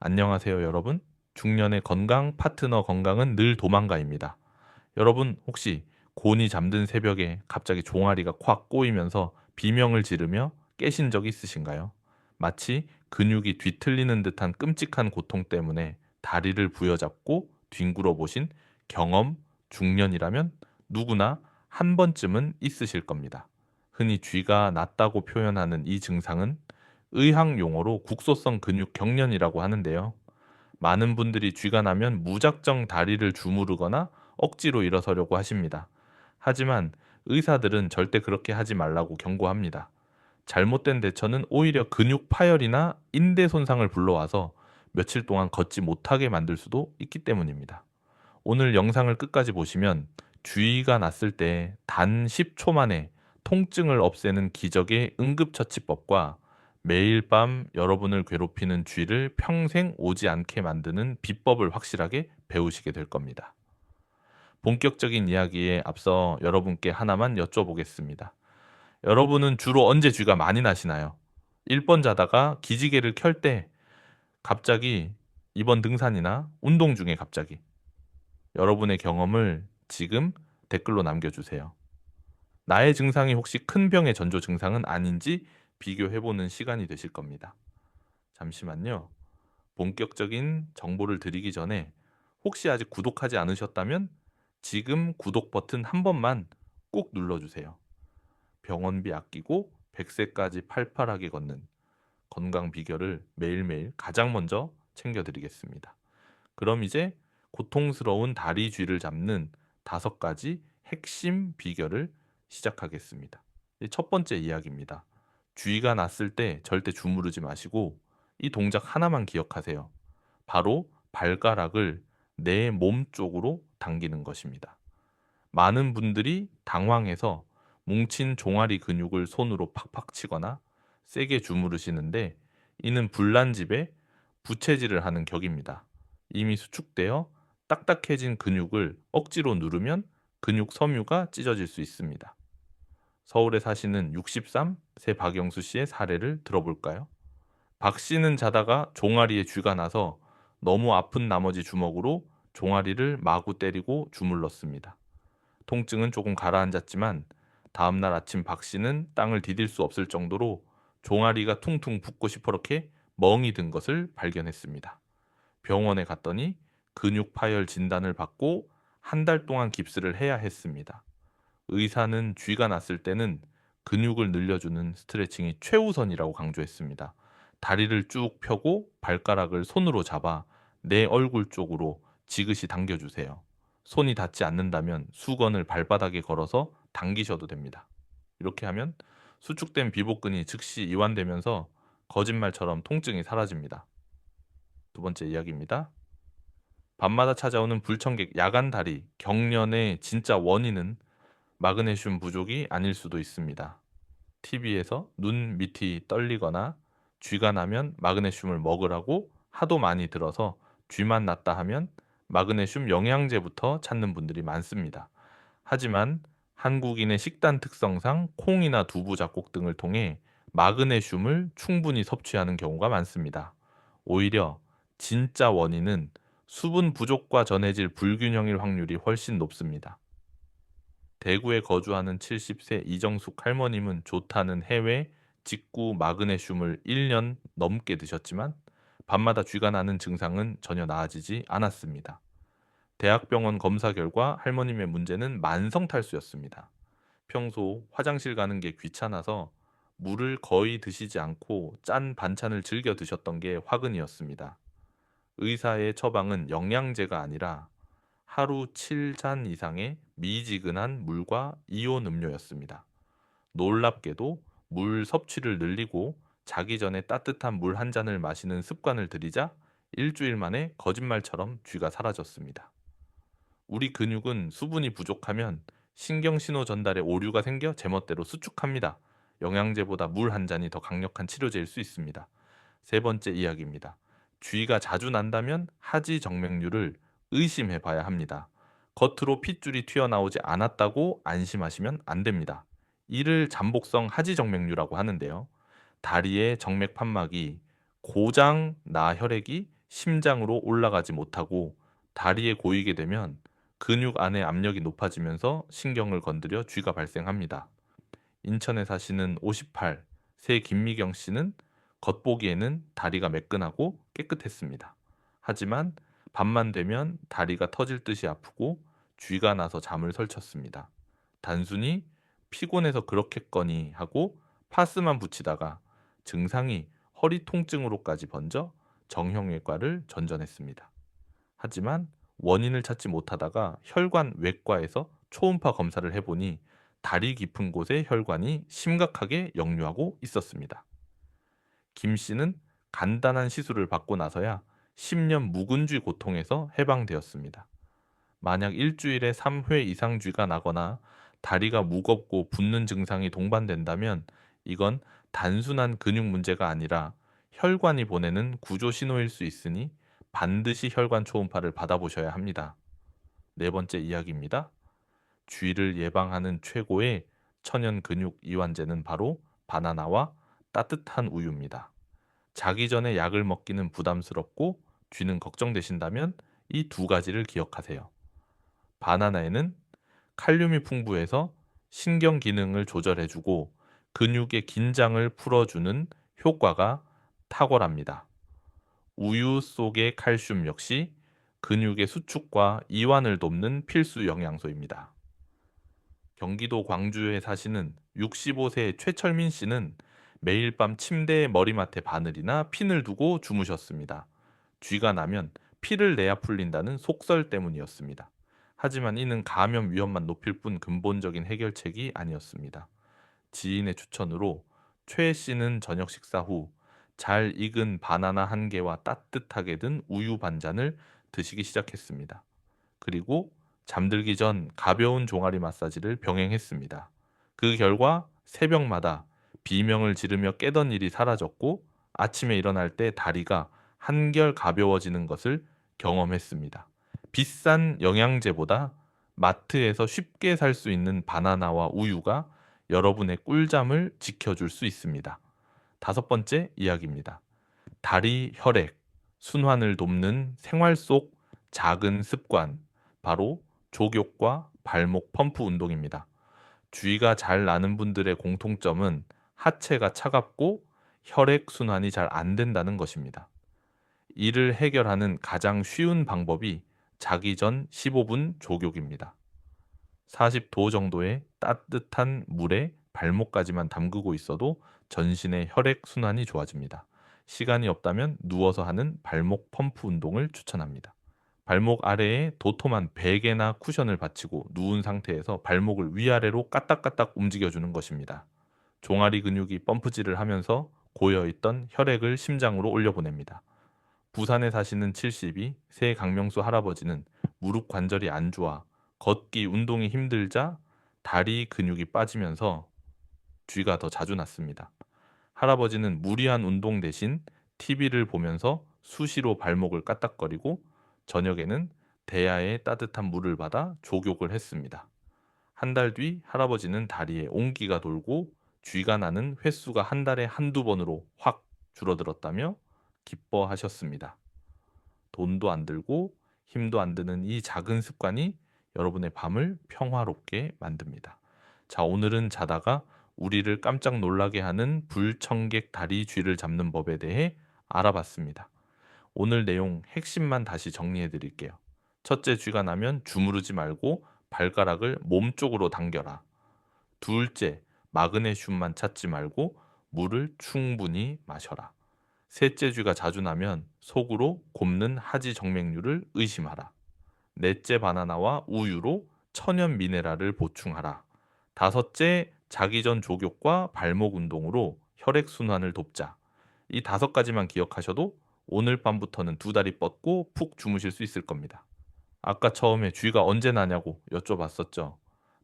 안녕하세요, 여러분. 중년의 건강, 파트너 건강은 늘 도망가입니다. 여러분, 혹시 곤히 잠든 새벽에 갑자기 종아리가 콱 꼬이면서 비명을 지르며 깨신 적 있으신가요? 마치 근육이 뒤틀리는 듯한 끔찍한 고통 때문에 다리를 부여잡고 뒹굴어 보신 경험, 중년이라면 누구나 한 번쯤은 있으실 겁니다. 흔히 쥐가 났다고 표현하는 이 증상은 의학 용어로 국소성 근육 경련이라고 하는데요. 많은 분들이 쥐가 나면 무작정 다리를 주무르거나 억지로 일어서려고 하십니다. 하지만 의사들은 절대 그렇게 하지 말라고 경고합니다. 잘못된 대처는 오히려 근육 파열이나 인대 손상을 불러와서 며칠 동안 걷지 못하게 만들 수도 있기 때문입니다. 오늘 영상을 끝까지 보시면 쥐가 났을 때 단 10초 만에 통증을 없애는 기적의 응급처치법과 매일 밤 여러분을 괴롭히는 쥐를 평생 오지 않게 만드는 비법을 확실하게 배우시게 될 겁니다. 본격적인 이야기에 앞서 여러분께 하나만 여쭤보겠습니다. 여러분은 주로 언제 쥐가 많이 나시나요? 1번 자다가 기지개를 켤 때 갑자기, 이번 등산이나 운동 중에 갑자기. 여러분의 경험을 지금 댓글로 남겨주세요. 나의 증상이 혹시 큰 병의 전조 증상은 아닌지 비교해보는 시간이 되실 겁니다. 잠시만요. 본격적인 정보를 드리기 전에 혹시 아직 구독하지 않으셨다면 지금 구독 버튼 한 번만 꼭 눌러주세요. 병원비 아끼고 100세까지 팔팔하게 걷는 건강 비결을 매일매일 가장 먼저 챙겨드리겠습니다. 그럼 이제 고통스러운 다리 쥐를 잡는 5가지 핵심 비결을 시작하겠습니다. 첫 번째 이야기입니다. 쥐가 났을 때 절대 주무르지 마시고 이 동작 하나만 기억하세요. 바로 발가락을 내 몸 쪽으로 당기는 것입니다. 많은 분들이 당황해서 뭉친 종아리 근육을 손으로 팍팍 치거나 세게 주무르시는데 이는 불난집에 부채질을 하는 격입니다. 이미 수축되어 딱딱해진 근육을 억지로 누르면 근육 섬유가 찢어질 수 있습니다. 서울에 사시는 63세 박영수 씨의 사례를 들어볼까요? 박 씨는 자다가 종아리에 쥐가 나서 너무 아픈 나머지 주먹으로 종아리를 마구 때리고 주물렀습니다. 통증은 조금 가라앉았지만 다음날 아침 박 씨는 땅을 디딜 수 없을 정도로 종아리가 퉁퉁 붓고 시퍼렇게 멍이 든 것을 발견했습니다. 병원에 갔더니 근육 파열 진단을 받고 한 달 동안 깁스를 해야 했습니다. 의사는 쥐가 났을 때는 근육을 늘려주는 스트레칭이 최우선이라고 강조했습니다. 다리를 쭉 펴고 발가락을 손으로 잡아 내 얼굴 쪽으로 지그시 당겨주세요. 손이 닿지 않는다면 수건을 발바닥에 걸어서 당기셔도 됩니다. 이렇게 하면 수축된 비복근이 즉시 이완되면서 거짓말처럼 통증이 사라집니다. 두 번째 이야기입니다. 밤마다 찾아오는 불청객 야간 다리 경련의 진짜 원인은 마그네슘 부족이 아닐 수도 있습니다. TV에서 눈 밑이 떨리거나 쥐가 나면 마그네슘을 먹으라고 하도 많이 들어서 쥐만 났다 하면 마그네슘 영양제부터 찾는 분들이 많습니다. 하지만 한국인의 식단 특성상 콩이나 두부 잡곡 등을 통해 마그네슘을 충분히 섭취하는 경우가 많습니다. 오히려 진짜 원인은 수분 부족과 전해질 불균형일 확률이 훨씬 높습니다. 대구에 거주하는 70세 이정숙 할머님은 좋다는 해외 직구 마그네슘을 1년 넘게 드셨지만 밤마다 쥐가 나는 증상은 전혀 나아지지 않았습니다. 대학병원 검사 결과 할머님의 문제는 만성 탈수였습니다. 평소 화장실 가는 게 귀찮아서 물을 거의 드시지 않고 짠 반찬을 즐겨 드셨던 게 화근이었습니다. 의사의 처방은 영양제가 아니라 하루 7잔 이상의 미지근한 물과 이온 음료였습니다. 놀랍게도 물 섭취를 늘리고 자기 전에 따뜻한 물 한 잔을 마시는 습관을 들이자 일주일 만에 거짓말처럼 쥐가 사라졌습니다. 우리 근육은 수분이 부족하면 신경신호 전달에 오류가 생겨 제멋대로 수축합니다. 영양제보다 물 한 잔이 더 강력한 치료제일 수 있습니다. 세 번째 이야기입니다. 쥐가 자주 난다면 하지 정맥류를 의심해 봐야 합니다. 겉으로 핏줄이 튀어나오지 않았다고 안심하시면 안 됩니다. 이를 잠복성 하지 정맥류라고 하는데요. 다리의 정맥 판막이 고장 나 혈액이 심장으로 올라가지 못하고 다리에 고이게 되면 근육 안의 압력이 높아지면서 신경을 건드려 쥐가 발생합니다. 인천에 사시는 58, 새 김미경 씨는 겉보기에는 다리가 매끈하고 깨끗했습니다. 하지만 밤만 되면 다리가 터질 듯이 아프고 쥐가 나서 잠을 설쳤습니다. 단순히 피곤해서 그렇겠거니 하고 파스만 붙이다가 증상이 허리 통증으로까지 번져 정형외과를 전전했습니다. 하지만 원인을 찾지 못하다가 혈관 외과에서 초음파 검사를 해보니 다리 깊은 곳의 혈관이 심각하게 역류하고 있었습니다. 김 씨는 간단한 시술을 받고 나서야 10년 묵은쥐 고통에서 해방되었습니다. 만약 일주일에 3회 이상 쥐가 나거나 다리가 무겁고 붓는 증상이 동반된다면 이건 단순한 근육 문제가 아니라 혈관이 보내는 구조 신호일 수 있으니 반드시 혈관 초음파를 받아보셔야 합니다. 네 번째 이야기입니다. 쥐를 예방하는 최고의 천연 근육 이완제는 바로 바나나와 따뜻한 우유입니다. 자기 전에 약을 먹기는 부담스럽고 쥐는 걱정되신다면 이 두 가지를 기억하세요. 바나나에는 칼륨이 풍부해서 신경 기능을 조절해주고 근육의 긴장을 풀어주는 효과가 탁월합니다. 우유 속의 칼슘 역시 근육의 수축과 이완을 돕는 필수 영양소입니다. 경기도 광주에 사시는 65세 최철민 씨는 매일 밤 침대에 머리맡에 바늘이나 핀을 두고 주무셨습니다. 쥐가 나면 피를 내야 풀린다는 속설 때문이었습니다. 하지만 이는 감염 위험만 높일 뿐 근본적인 해결책이 아니었습니다. 지인의 추천으로 최 씨는 저녁 식사 후 잘 익은 바나나 한 개와 따뜻하게 든 우유 반 잔을 드시기 시작했습니다. 그리고 잠들기 전 가벼운 종아리 마사지를 병행했습니다. 그 결과 새벽마다 비명을 지르며 깨던 일이 사라졌고 아침에 일어날 때 다리가 한결 가벼워지는 것을 경험했습니다. 비싼 영양제보다 마트에서 쉽게 살 수 있는 바나나와 우유가 여러분의 꿀잠을 지켜줄 수 있습니다. 다섯 번째 이야기입니다. 다리 혈액, 순환을 돕는 생활 속 작은 습관, 바로 족욕과 발목 펌프 운동입니다. 쥐가 잘 나는 분들의 공통점은 하체가 차갑고 혈액 순환이 잘 안 된다는 것입니다. 이를 해결하는 가장 쉬운 방법이 자기 전 15분 족욕입니다. 40도 정도의 따뜻한 물에 발목까지만 담그고 있어도 전신의 혈액 순환이 좋아집니다. 시간이 없다면 누워서 하는 발목 펌프 운동을 추천합니다. 발목 아래에 도톰한 베개나 쿠션을 받치고 누운 상태에서 발목을 위아래로 까딱까딱 움직여주는 것입니다. 종아리 근육이 펌프질을 하면서 고여있던 혈액을 심장으로 올려보냅니다. 부산에 사시는 72, 새 강명수 할아버지는 무릎 관절이 안 좋아 걷기, 운동이 힘들자 다리 근육이 빠지면서 쥐가 더 자주 났습니다. 할아버지는 무리한 운동 대신 TV를 보면서 수시로 발목을 까딱거리고 저녁에는 대야에 따뜻한 물을 받아 족욕을 했습니다. 한 달 뒤 할아버지는 다리에 온기가 돌고 쥐가 나는 횟수가 한 달에 한두 번으로 확 줄어들었다며 기뻐하셨습니다. 돈도 안 들고 힘도 안 드는 이 작은 습관이 여러분의 밤을 평화롭게 만듭니다. 자, 오늘은 자다가 우리를 깜짝 놀라게 하는 불청객 다리 쥐를 잡는 법에 대해 알아봤습니다. 오늘 내용 핵심만 다시 정리해 드릴게요. 첫째, 쥐가 나면 주무르지 말고 발가락을 몸 쪽으로 당겨라. 둘째, 마그네슘만 찾지 말고 물을 충분히 마셔라. 셋째, 쥐가 자주 나면 속으로 곱는 하지 정맥류를 의심하라. 넷째, 바나나와 우유로 천연 미네랄을 보충하라. 다섯째, 자기 전 족욕과 발목 운동으로 혈액 순환을 돕자. 이 다섯 가지만 기억하셔도 오늘 밤부터는 두 다리 뻗고 푹 주무실 수 있을 겁니다. 아까 처음에 쥐가 언제 나냐고 여쭤봤었죠.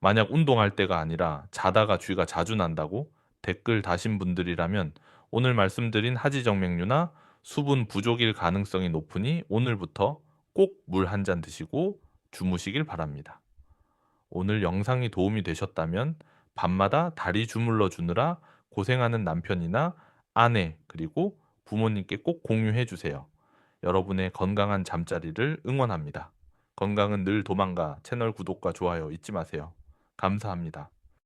만약 운동할 때가 아니라 자다가 쥐가 자주 난다고 댓글 다신 분들이라면 오늘 말씀드린 하지정맥류나 수분 부족일 가능성이 높으니 오늘부터 꼭 물 한 잔 드시고 주무시길 바랍니다. 오늘 영상이 도움이 되셨다면 밤마다 다리 주물러 주느라 고생하는 남편이나 아내 그리고 부모님께 꼭 공유해 주세요. 여러분의 건강한 잠자리를 응원합니다. 건강은 늘 도망가 채널 구독과 좋아요 잊지 마세요. 감사합니다.